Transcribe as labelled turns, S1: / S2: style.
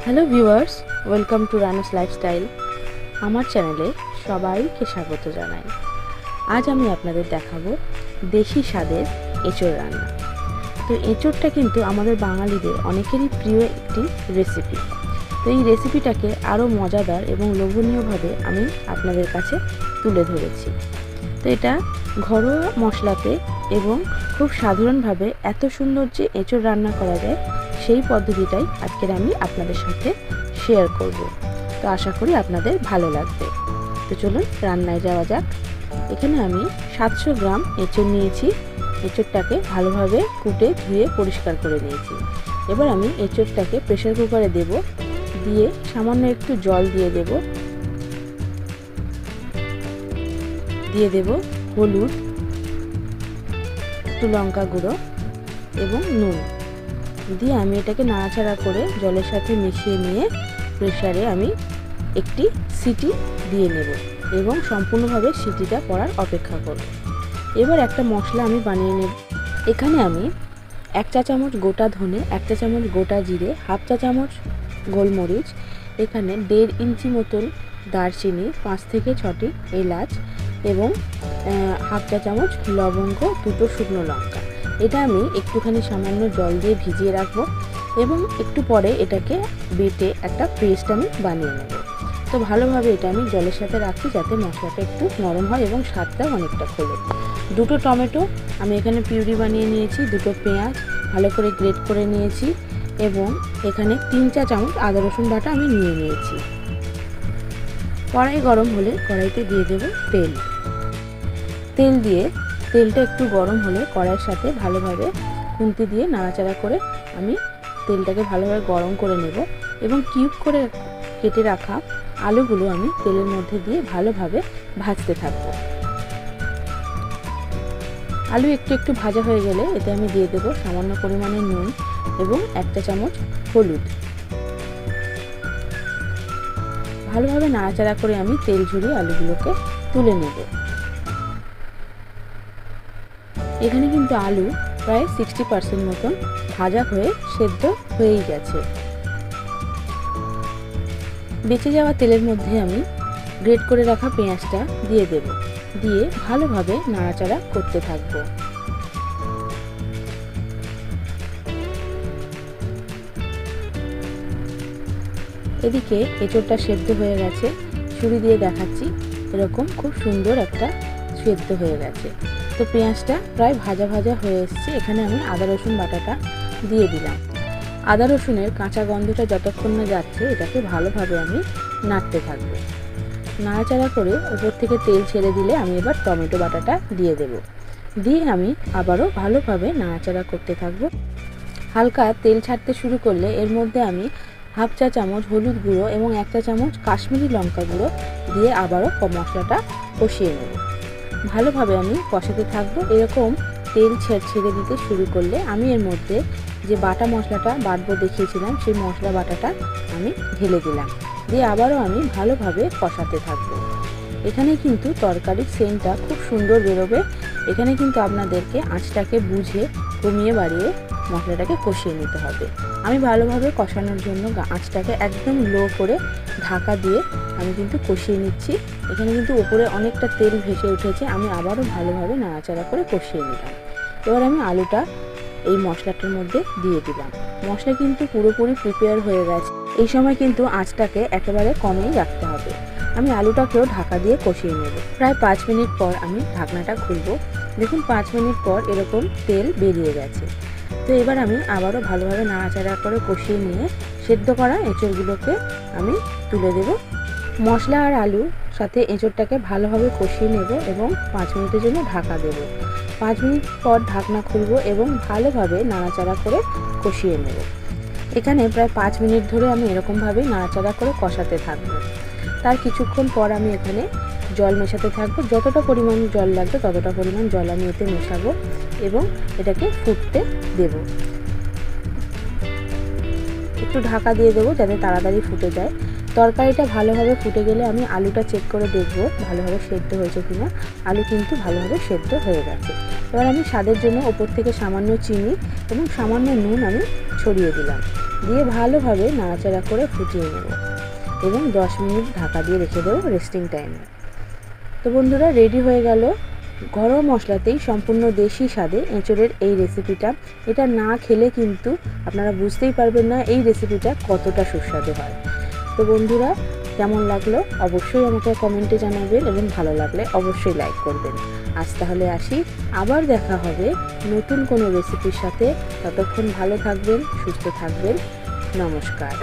S1: Hello viewers, welcome to Ranu's lifestyle. আমার চ্যানেলে সবাইকে স্বাগত জানাই। আজ আমি আপনাদের দেখাবো দেশি স্বাদের এঁচোড় রান্না। তো এঁচোড়টা কিন্তু আমাদের বাঙালিদের অনেকেরই প্রিয় একটি রেসিপি। তো এই রেসিপিটাকে আরও মজাদার এবং লোভনীয়ভাবে আমি আপনাদের কাছে তুলে ধরেছি। তো এটা ঘরোয়া মশলাতে এবং খুব সাধারণভাবে এত সুন্দর যে এঁচোড় রান্না করা যায় সেই পদ্ধতিটাই আজকের আমি আপনাদের সাথে শেয়ার করব। তো আশা করি আপনাদের ভালো লাগবে। তো চলুন রান্নায় যাওয়া যাক। এখানে আমি 700 গ্রাম এঁচোড় নিয়েছি। এঁচোড়টাকে ভালোভাবে কুটে ধুয়ে পরিষ্কার করে নিয়েছি। এবার আমি এঁচোড়টাকে প্রেসার কুকারে দেব, দিয়ে সামান্য একটু জল দিয়ে দেব হলুদ, একটু লঙ্কা গুঁড়ো এবং নুন দিয়ে আমি এটাকে নাড়াচাড়া করে জলের সাথে মিশিয়ে নিয়ে প্রেসারে আমি একটি সিটি দিয়ে নেব এবং সম্পূর্ণভাবে সিটিটা পড়ার অপেক্ষা করব। এবার একটা মশলা আমি বানিয়ে নেব। এখানে আমি 1 চা চামচ গোটা ধনে, 1 চা চামচ গোটা জিরে, হাফ চা চামচ গোলমরিচ, এখানে 1.5 ইঞ্চি মতন দারচিনি, 5 থেকে 6টি এলাচ এবং হাফ চা চামচ লবঙ্গ, 2টো শুকনো লঙ্কা। এটা আমি একটুখানি সামান্য জল দিয়ে ভিজিয়ে রাখবো এবং একটু পরে এটাকে বেটে একটা পেস্ট আমি বানিয়ে নেব। তো ভালোভাবে এটা আমি জলের সাথে রাখছি যাতে মশলাটা একটু নরম হয় এবং স্বাদটাও অনেকটা খোলে। 2টো টমেটো আমি এখানে পিউরি বানিয়ে নিয়েছি, 2টো পেঁয়াজ ভালো করে গ্রেট করে নিয়েছি এবং এখানে 3 চা চামচ আদা রসুন বাটা আমি নিয়ে নিয়েছি। কড়াই গরম হলে কড়াইতে দিয়ে দেব তেল দিয়ে তেলটা একটু গরম হলে কড়াইয়ের সাথে ভালোভাবে খুন্তি দিয়ে নাড়াচাড়া করে আমি তেলটাকে ভালোভাবে গরম করে নেব এবং কিউব করে কেটে রাখা আলুগুলো আমি তেলের মধ্যে দিয়ে ভালোভাবে ভাজতে থাকব। আলু একটু ভাজা হয়ে গেলে এতে আমি দিয়ে দেব সামান্য পরিমাণে নুন এবং 1 চা চামচ হলুদ। ভালোভাবে নাড়াচাড়া করে আমি তেল ঝরিয়ে আলুগুলোকে তুলে নেব। এখানে কিন্তু আলু প্রায় 60% মতন ভাজা হয়ে সেদ্ধ হয়েই গেছে। বেঁচে যাওয়া তেলের মধ্যে আমি গ্রেট করে রাখা পেঁয়াজটা দিয়ে দেব, দিয়ে ভালোভাবে নাড়াচাড়া করতে থাকব। এদিকে এঁচোড়টা সেদ্ধ হয়ে গেছে, ছুরি দিয়ে দেখাচ্ছি, এরকম খুব সুন্দর একটা সেদ্ধ হয়ে গেছে। তো পেঁয়াজটা প্রায় ভাজা হয়ে এসছে। এখানে আমি আদা রসুন বাটাটা দিয়ে দিলাম। আদা রসুনের কাঁচা গন্ধটা যতক্ষণ না যাচ্ছে এটাকে ভালোভাবে আমি নাড়তে থাকবো। নাড়াচাড়া করে উপর থেকে তেল ছেড়ে দিলে আমি এবার টমেটো বাটাটা দিয়ে দেব, দিয়ে আমি আবারও ভালোভাবে নাড়াচাড়া করতে থাকবো। হালকা তেল ছাড়তে শুরু করলে এর মধ্যে আমি হাফ চা চামচ হলুদ গুঁড়ো এবং 1 চা চামচ কাশ্মীরি লঙ্কা গুঁড়ো দিয়ে আবারও মশলাটা কষিয়ে নেব। ভালোভাবে আমি কষাতে থাকবো। এরকম তেল ছেড়ে দিতে শুরু করলে আমি এর মধ্যে যে বাটা মশলাটা বাটবো দেখিয়েছিলাম সেই মশলা বাটাটা আমি ঢেলে দিলাম, দিয়ে আবারও আমি ভালোভাবে কষাতে থাকবো। এখানে কিন্তু তরকারির সেন্টটা খুব সুন্দর বেরোবে। এখানে কিন্তু আপনাদেরকে আঁচটাকে বুঝে কমিয়ে বাড়িয়ে মশলাটাকে কষিয়ে নিতে হবে। আমি ভালোভাবে কষানোর জন্য আঁচটাকে একদম লো করে ঢাকা দিয়ে আমি কিন্তু কষিয়ে নিচ্ছি। এখানে কিন্তু উপরে অনেকটা তেল ভেসে উঠেছে। আমি আবারও ভালোভাবে নাড়াচাড়া করে কষিয়ে নিলাম। এবার আমি আলুটা এই মশলাটার মধ্যে দিয়ে দিলাম। মশলা কিন্তু পুরোপুরি প্রিপেয়ার হয়ে গেছে। এই সময় কিন্তু আঁচটাকে একেবারে কমেই রাখতে হবে। আমি আলুটাকেও ঢাকা দিয়ে কষিয়ে নেব। প্রায় 5 মিনিট পর আমি ঢাকনাটা খুলবো। দেখুন 5 মিনিট পর এরকম তেল বেরিয়ে গেছে। তো এবার আমি আবারও ভালোভাবে নাড়াচাড়া করে কষিয়ে নিয়ে সেদ্ধ করা এঁচোড়গুলোকে আমি তুলে দেব। মশলা আর আলু সাথে এঁচোড়টাকে ভালোভাবে কষিয়ে নেব এবং 5 মিনিটের জন্য ঢাকা দেব। 5 মিনিট পর ঢাকনা খুলব এবং ভালোভাবে নাড়াচাড়া করে কষিয়ে নেব। এখানে প্রায় 5 মিনিট ধরে আমি এরকমভাবেই নাড়াচাড়া করে কষাতে থাকবো। তার কিছুক্ষণ পর আমি এখানে জল মেশাতে থাকবো। যতটা পরিমাণ জল লাগবে ততটা পরিমাণ জল আমি এতে মেশাবো এবং এটাকে ফুটতে দেব। একটু ঢাকা দিয়ে দেবো যাতে তাড়াতাড়ি ফুটে যায়। তরকারিটা ভালোভাবে ফুটে গেলে আমি আলুটা চেক করে দেখব ভালোভাবে সেদ্ধ হয়েছে কিনা। আলু কিন্তু ভালোভাবে সেদ্ধ হয়ে গেছে। এবার আমি স্বাদের জন্য ওপর থেকে সামান্য চিনি এবং সামান্য নুন আমি ছড়িয়ে দিলাম। দিয়ে ভালোভাবে নাড়াচাড়া করে ফুটিয়ে নেব এবং 10 মিনিট ঢাকা দিয়ে রেখে দেবো রেস্টিং টাইমে। তো বন্ধুরা, রেডি হয়ে গেল ঘরোয়া মশলাতেই সম্পূর্ণ দেশি স্বাদে এঁচোড়ের এই রেসিপিটা। এটা না খেলে কিন্তু আপনারা বুঝতেই পারবেন না এই রেসিপিটা কতটা সুস্বাদু হয়। তো বন্ধুরা, কেমন লাগলো অবশ্যই আমাকে কমেন্টে জানাবেন এবং ভালো লাগলে অবশ্যই লাইক করবেন। আজ তাহলে আসি, আবার দেখা হবে নতুন কোনো রেসিপির সাথে। ততক্ষণ ভালো থাকবেন, সুস্থ থাকবেন। নমস্কার।